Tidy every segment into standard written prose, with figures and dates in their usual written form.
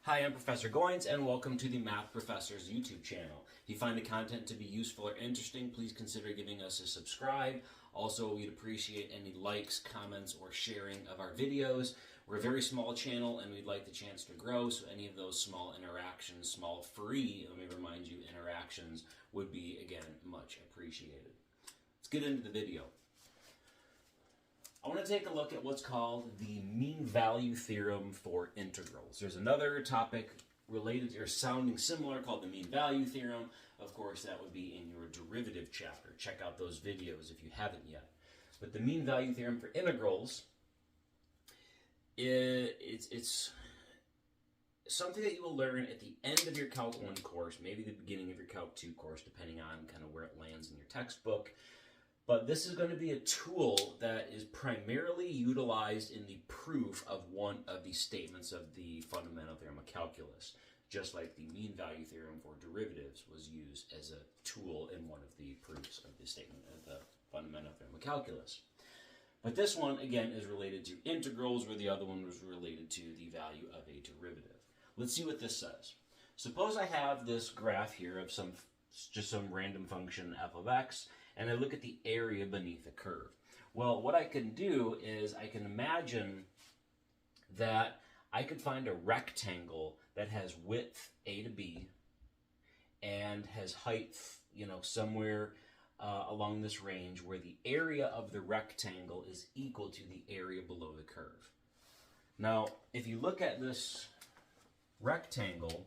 Hi, I'm Professor Goins, and welcome to the Math Professor's YouTube channel. If you find the content to be useful or interesting, please consider giving us a subscribe. Also, we'd appreciate any likes, comments, or sharing of our videos. We're a very small channel, and we'd like the chance to grow, so any of those small interactions, small free, let me remind you, interactions, would be, again, much appreciated. Let's get into the video. I want to take a look at what's called the mean value theorem for integrals. There's another topic related or sounding similar called the mean value theorem. Of course, that would be in your derivative chapter. Check out those videos if you haven't yet. But the mean value theorem for integrals, it's something that you will learn at the end of your Calc 1 course, maybe the beginning of your Calc 2 course, depending on kind of where it lands in your textbook. But this is going to be a tool that is primarily utilized in the proof of one of the statements of the fundamental theorem of calculus, just like the mean value theorem for derivatives was used as a tool in one of the proofs of the statement of the fundamental theorem of calculus. But this one, again, is related to integrals, where the other one was related to the value of a derivative. Let's see what this says. Suppose I have this graph here of just some random function f of x, and I look at the area beneath a curve. Well, what I can do is I can imagine that I could find a rectangle that has width a to b and has height, somewhere along this range, where the area of the rectangle is equal to the area below the curve. Now, if you look at this rectangle,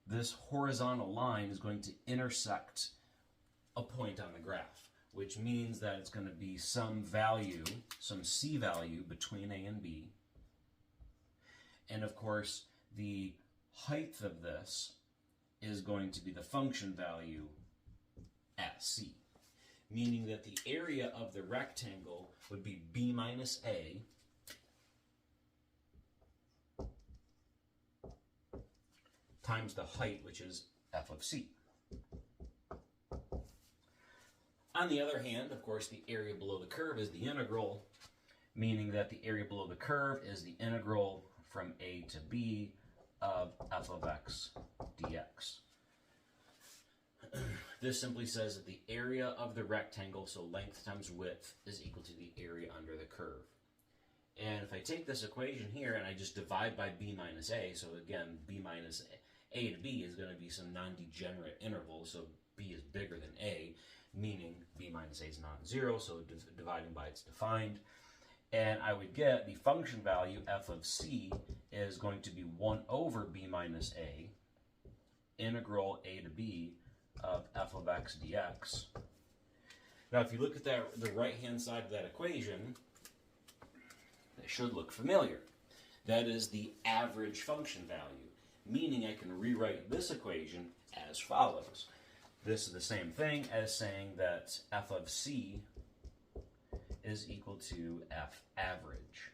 this horizontal line is going to intersect a point on the graph, which means that it's going to be some value, some c value between a and b. And of course, the height of this is going to be the function value at c, meaning that the area of the rectangle would be b minus a times the height, which is f of c. On the other hand, of course, the area below the curve is the integral, meaning that the area below the curve is the integral from a to b of f of x dx. This simply says that the area of the rectangle, so length times width, is equal to the area under the curve. And if I take this equation here and I just divide by b minus a, so again, b minus a to b is going to be some non-degenerate interval, so b is bigger than a, meaning b minus a is non-zero, so dividing by its defined. And I would get the function value f of c is going to be 1 over b minus a, integral a to b of f of x dx. Now, if you look at the right-hand side of that equation, it should look familiar. That is the average function value, meaning I can rewrite this equation as follows. This is the same thing as saying that f of c is equal to f average.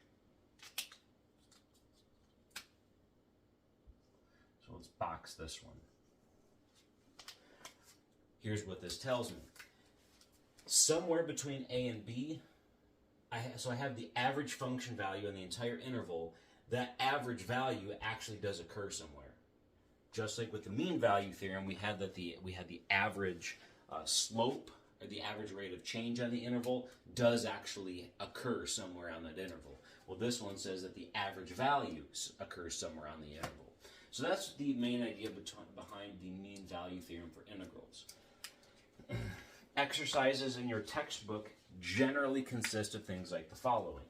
So let's box this one. Here's what this tells me. Somewhere between a and b, I have the average function value in the entire interval. That average value actually does occur somewhere. Just like with the mean value theorem, we had the average slope, or the average rate of change on the interval, does actually occur somewhere on that interval. Well, this one says that the average value occurs somewhere on the interval. So that's the main idea behind the mean value theorem for integrals. Exercises in your textbook generally consist of things like the following.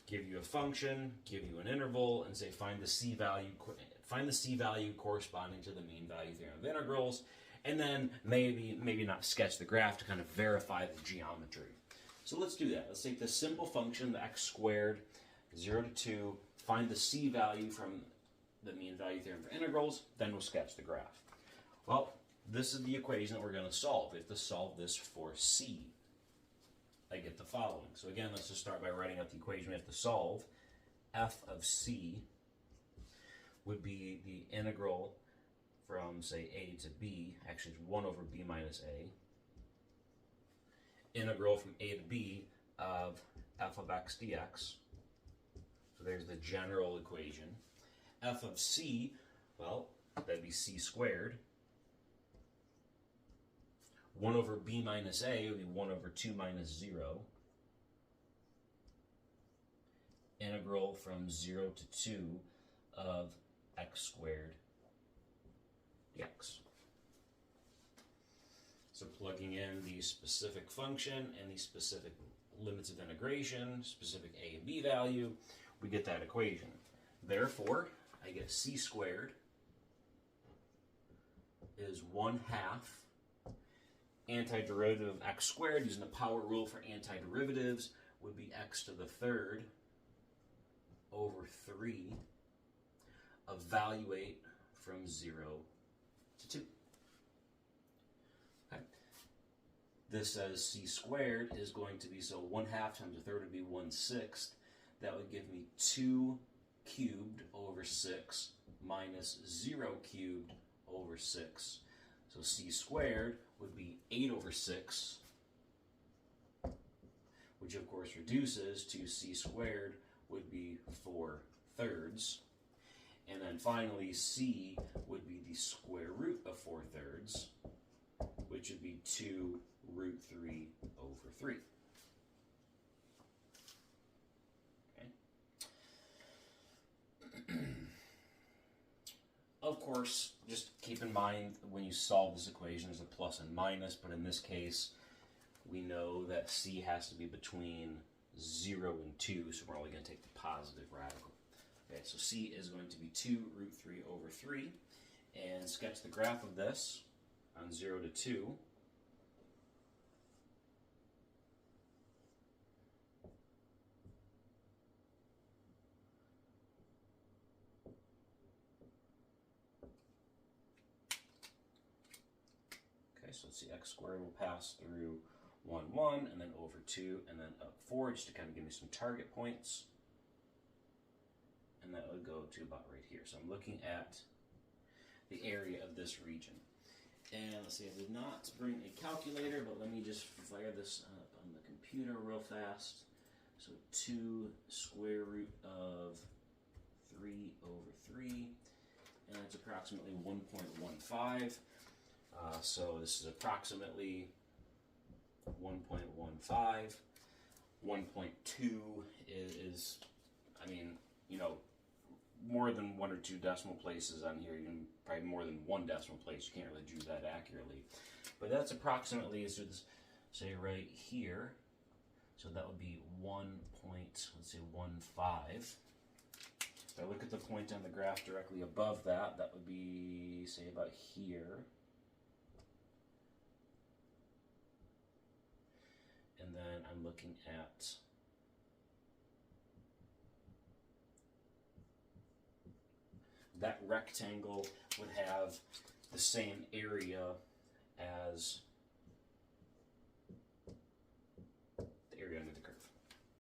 Give you a function, give you an interval, and say find the c value corresponding to the mean value theorem of integrals, and then maybe not sketch the graph to kind of verify the geometry. So let's do that. Let's take this simple function, the x squared, 0 to 2, find the c value from the mean value theorem for integrals, then we'll sketch the graph. Well, this is the equation that we're going to solve. We have to solve this for c. I get the following. So again, let's just start by writing out the equation we have to solve. F of c would be the integral from, say, a to b, actually it's 1 over b minus a, integral from a to b of f of x dx. So there's the general equation. f of c, well, that'd be c squared. 1 over b minus a would be 1 over 2 minus 0. Integral from 0 to 2 of x squared dx. So plugging in the specific function and the specific limits of integration, specific a and b value, we get that equation. Therefore, I get c squared is 1/2 antiderivative of x squared, using the power rule for antiderivatives, would be x to the third over 3 evaluate from 0 to 2. Okay. This says c squared is going to be, so 1/2 times a third would be 1/6. That would give me 2 cubed over 6 minus 0 cubed over 6. So c squared would be 8 over 6, which of course reduces to c squared would be 4/3. And then finally, c would be the square root of 4/3, which would be 2 root 3 over 3. Okay. Of course, just keep in mind when you solve this equation, there's a plus and minus, but in this case, we know that c has to be between 0 and 2, so we're only going to take the positive radical. Okay, so c is going to be 2 root 3 over 3, and sketch the graph of this on 0 to 2. Okay, so let's see, x squared will pass through 1, 1, and then over 2, and then up 4, just to kind of give me some target points. And that would go to about right here. So I'm looking at the area of this region. And let's see, I did not bring a calculator, but let me just fire this up on the computer real fast. So 2 square root of 3 over 3, and that's approximately 1.15. So this is approximately 1.15. 1.2 is, I mean, you know, more than 1 or 2 decimal places on here, you can probably more than 1 decimal place. You can't really do that accurately. But that's approximately, so this, say right here, so that would be 1.15. If I look at the point on the graph directly above that, that would be, say, about here. And then I'm looking at that rectangle would have the same area as